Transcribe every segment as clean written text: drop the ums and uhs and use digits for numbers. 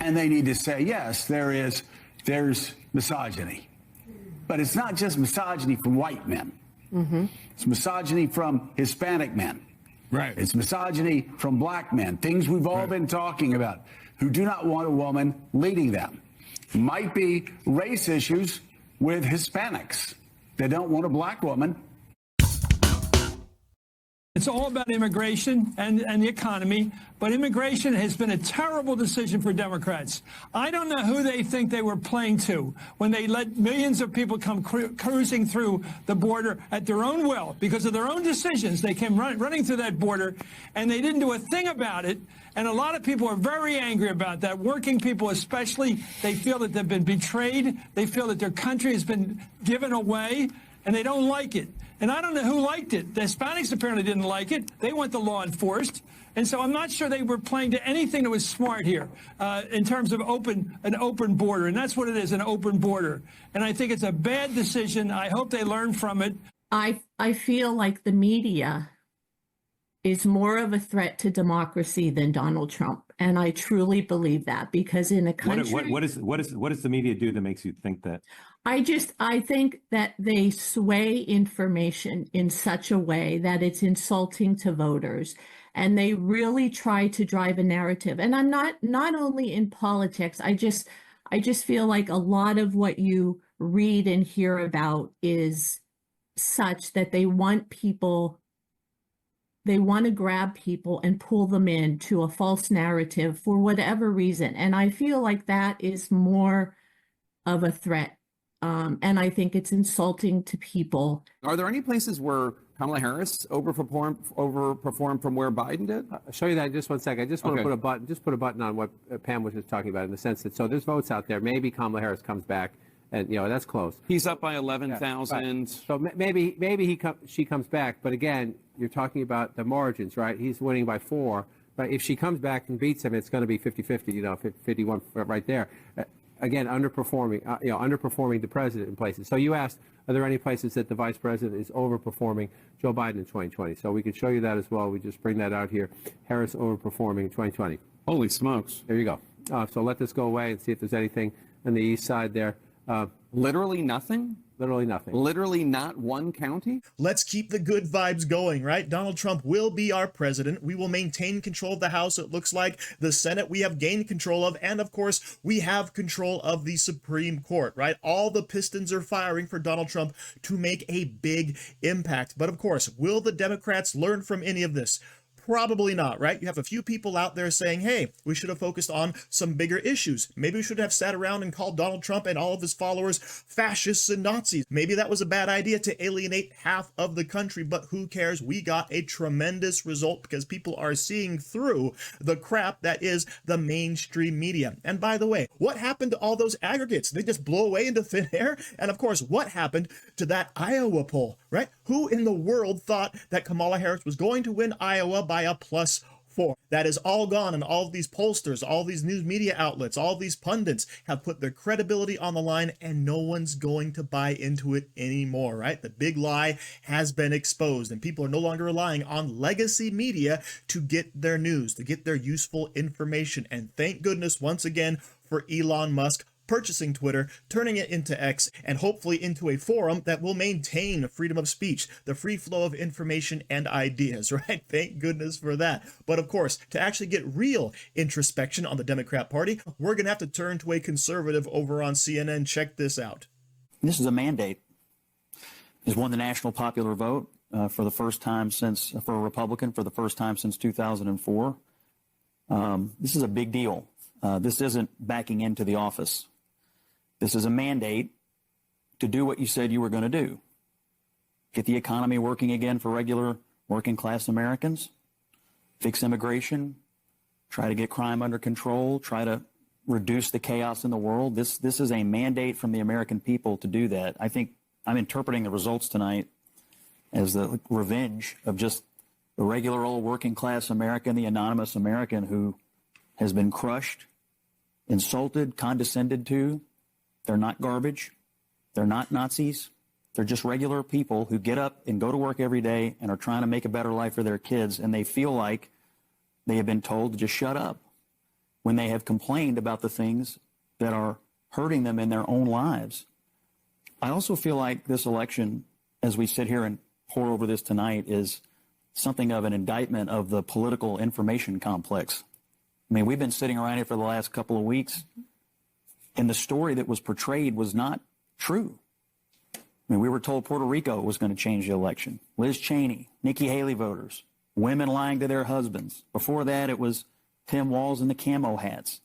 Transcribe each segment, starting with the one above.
And they need to say, yes, there's misogyny. But it's not just misogyny from white men. Mm-hmm. It's misogyny from Hispanic men. Right. It's misogyny from black men, things we've all been talking about, who do not want a woman leading them. Might be race issues with Hispanics. They don't want a black woman. It's all about immigration and the economy, but immigration has been a terrible decision for Democrats. I don't know who they think they were playing to when they let millions of people come cruising through the border at their own will. Because of their own decisions, they came running through that border, and they didn't do a thing about it. And a lot of people are very angry about that. Working people especially, they feel that they've been betrayed. They feel that their country has been given away, and they don't like it. And I don't know who liked it. The Hispanics apparently didn't like it. They want the law enforced. And so I'm not sure they were playing to anything that was smart here in terms of an open border. And that's what it is, an open border. And I think it's a bad decision. I hope they learn from it. I feel like the media is more of a threat to democracy than Donald Trump. And I truly believe that, because in a country... What does the media do that makes you think that? I think that they sway information in such a way that it's insulting to voters, and they really try to drive a narrative. And I'm not only in politics. I just feel like a lot of what you read and hear about is such that they want to grab people and pull them into a false narrative for whatever reason. And I feel like that is more of a threat. And I think it's insulting to people. Are there any places where Kamala Harris overperformed from where Biden did? I'll show you that in just 1 second. I just want to put a button on what Pam was just talking about, in the sense that, so there's votes out there. Maybe Kamala Harris comes back, and that's close. He's up by 11,000. Right. So maybe she comes back, but again, you're talking about the margins, right? He's winning by 4. But if she comes back and beats him, it's going to be 50-50, 51 right there. Again, underperforming the president in places. So you asked, are there any places that the vice president is overperforming Joe Biden in 2020? So we could show you that as well. We just bring that out here. Harris overperforming in 2020. Holy smokes. There you go. So let this go away and see if there's anything on the east side there. Literally nothing? Literally nothing. Literally not one county? Let's keep the good vibes going, right? Donald Trump will be our president. We will maintain control of the House, it looks like. The Senate we have gained control of. And of course, we have control of the Supreme Court, right? All the pistons are firing for Donald Trump to make a big impact. But of course, will the Democrats learn from any of this? Probably not, right? You have a few people out there saying, hey, we should have focused on some bigger issues. Maybe we should have sat around and called Donald Trump and all of his followers fascists and Nazis. Maybe that was a bad idea to alienate half of the country, but who cares? We got a tremendous result because people are seeing through the crap that is the mainstream media. And by the way, what happened to all those aggregates? They just blow away into thin air? And of course, what happened to that Iowa poll, right? Who in the world thought that Kamala Harris was going to win Iowa by a +4? That is all gone, and all of these pollsters, all these news media outlets, all these pundits have put their credibility on the line, and no one's going to buy into it anymore, right? The big lie has been exposed, and people are no longer relying on legacy media to get their news, to get their useful information. And thank goodness once again for Elon Musk purchasing Twitter, turning it into X, and hopefully into a forum that will maintain freedom of speech, the free flow of information and ideas, right? Thank goodness for that. But of course, to actually get real introspection on the Democrat Party, we're going to have to turn to a conservative over on CNN. Check this out. This is a mandate. He's won the national popular vote for the first time for a Republican, for the first time since 2004. This is a big deal. This isn't backing into the office. This is a mandate to do what you said you were going to do. Get the economy working again for regular working class Americans, fix immigration, try to get crime under control, try to reduce the chaos in the world. This is a mandate from the American people to do that. I think I'm interpreting the results tonight as the revenge of just the regular old working class American, the anonymous American who has been crushed, insulted, condescended to. They're not garbage. They're not Nazis. They're just regular people who get up and go to work every day and are trying to make a better life for their kids, and they feel like they have been told to just shut up. when they have complained about the things that are hurting them in their own lives. I also feel like this election, as we sit here and pour over this tonight, is something of an indictment of the political information complex. I mean, we've been sitting around here for the last couple of weeks, and the story that was portrayed was not true. I mean, we were told Puerto Rico was going to change the election. Liz Cheney, Nikki Haley voters, women lying to their husbands. Before that, it was Tim Walz and the camo hats.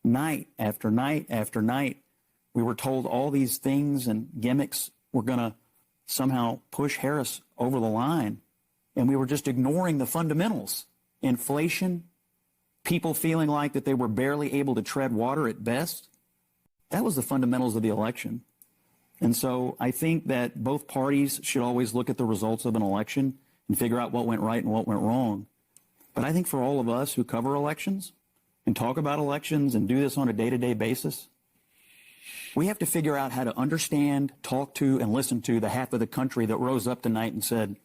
Night after night after night, we were told all these things and gimmicks were going to somehow push Harris over the line, and we were just ignoring the fundamentals. Inflation, people feeling like that they were barely able to tread water at best. That was the fundamentals of the election. And so I think that both parties should always look at the results of an election and figure out what went right and what went wrong. But I think for all of us who cover elections and talk about elections and do this on a day-to-day basis, we have to figure out how to understand, talk to, and listen to the half of the country that rose up tonight and said,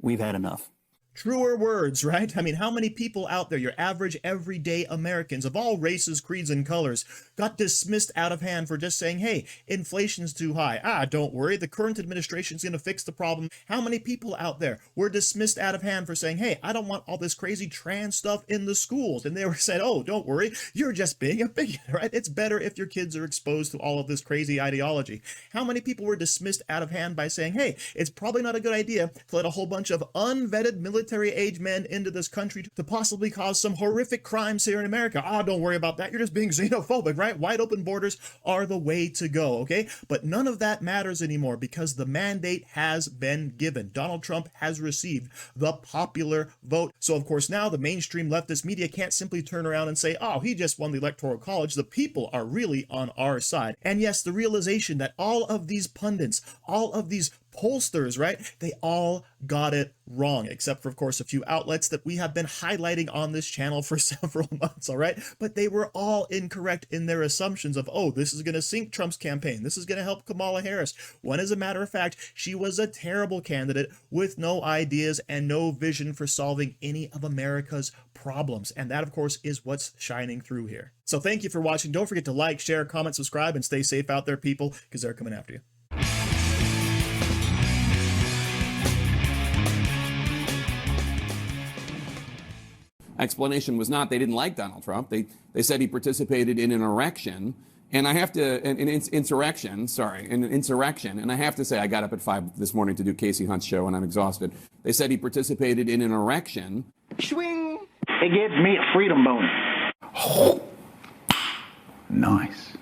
we've had enough. Truer words, right? I mean, how many people out there, your average everyday Americans of all races, creeds, and colors, got dismissed out of hand for just saying, hey, inflation's too high. Don't worry, the current administration's going to fix the problem. How many people out there were dismissed out of hand for saying, hey, I don't want all this crazy trans stuff in the schools? And they were said, oh, don't worry, you're just being a bigot, right? It's better if your kids are exposed to all of this crazy ideology. How many people were dismissed out of hand by saying, hey, it's probably not a good idea to let a whole bunch of unvetted military-age men into this country to possibly cause some horrific crimes here in America? Don't worry about that. You're just being xenophobic, right? Wide open borders are the way to go, okay? But none of that matters anymore because the mandate has been given. Donald Trump has received the popular vote. So, of course, now the mainstream leftist media can't simply turn around and say, oh, he just won the Electoral College. The people are really on our side. And yes, the realization that all of these pundits, all of these pollsters, right? They all got it wrong, except for, of course, a few outlets that we have been highlighting on this channel for several months, all right? But they were all incorrect in their assumptions of, oh, this is going to sink Trump's campaign. This is going to help Kamala Harris. When, as a matter of fact, she was a terrible candidate with no ideas and no vision for solving any of America's problems. And that, of course, is what's shining through here. So thank you for watching. Don't forget to like, share, comment, subscribe, and stay safe out there, people, because they're coming after you. Explanation was not they didn't like Donald Trump. They said he participated in an erection, and I have to an insurrection. And I have to say I got up at 5 this morning to do Casey Hunt's show, and I'm exhausted. They said he participated in an erection. Swing. It gives me a freedom bonus. Nice.